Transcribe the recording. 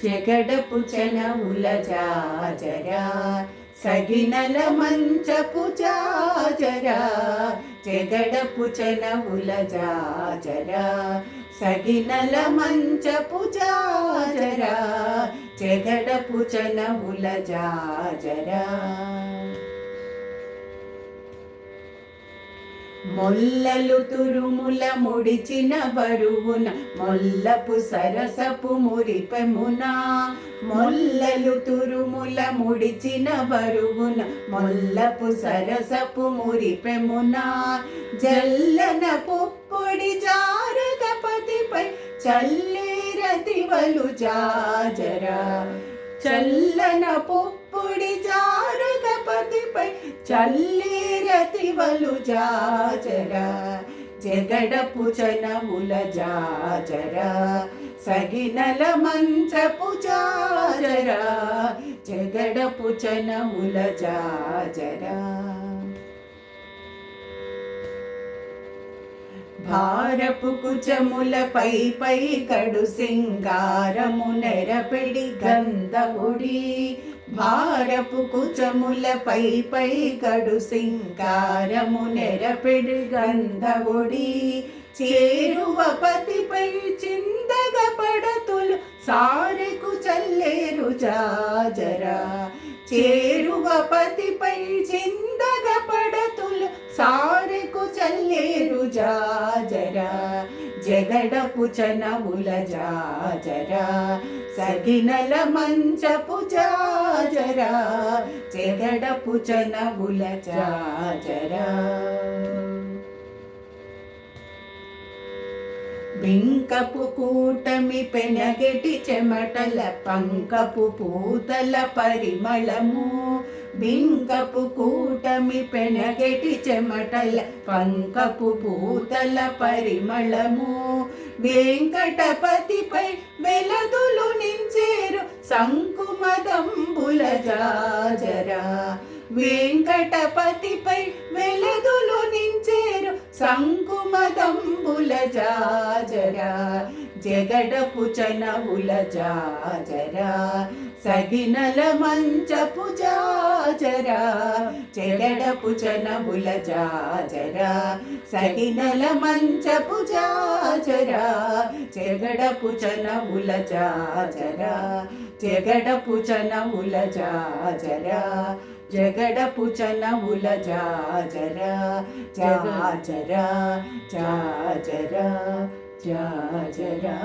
జగడపు చనవుల జాజరా సగినల మంచపు జాజరా జగడపు చనవుల జాజరా సగినల మంచపు జాజరా జగడపు చనవుల జాజరా మొల్లలు తురుముల ముడిచిన బరువున మొల్లపు సరసపు మురిపెమున మొల్లలు తురుముల ముడిచిన బరువున మొల్లపు సరసపు మురిపెమున జల్లన పుప్పొడి జారగపతిపై చల్లేరతివలు జాజరా చల్లన పుప్పొడి జారగపతిపై చల్లేరతివలు జాజరా జగడపు చనవుల జాజరా సగినల మంచపు జాజరా జగడపు చనవుల జాజరా భారపు కుచములపై పై కడు సింగారము నెరపెడి గంధవుడి భారపు కుచములపై పై కడు సింగారము నెరపెడి గంధవుడి చేరువ పతిపై చిందగ పడతులు సారెకు చల్లేరు జాజరా చేరువ పతిపై చిందగ పడతులు సారెకు చల్లేరు జాజరా జగడపు చనవుల జాజరా సగినల మంచపు జాజరా జగడపు చనవుల జాజరా బింకపు కూటమి పెనగెటి చెమటల పంకపు పూతల పరిమళము బింకపు కూటమి పెనగెటి చెమటల పంకపు పూతల పరిమళము వెంకటపతిపై వెలదులు నించేరు సంకుమదంబుల జాజరా వెంకటపతిపై వెలదులు నించేరు సంకుమదంబుల జాజరా జగడపు చనవుల జాజరా సగినల మంచపు జాజరా జగడపు చనవుల జాజరా సగినల మంచపు జాజరా జగడపు చనవుల జాజరా జగడపు చనవుల జాజరా జగడపు చనవుల జాజరా జాజరా జాజరా జాజరా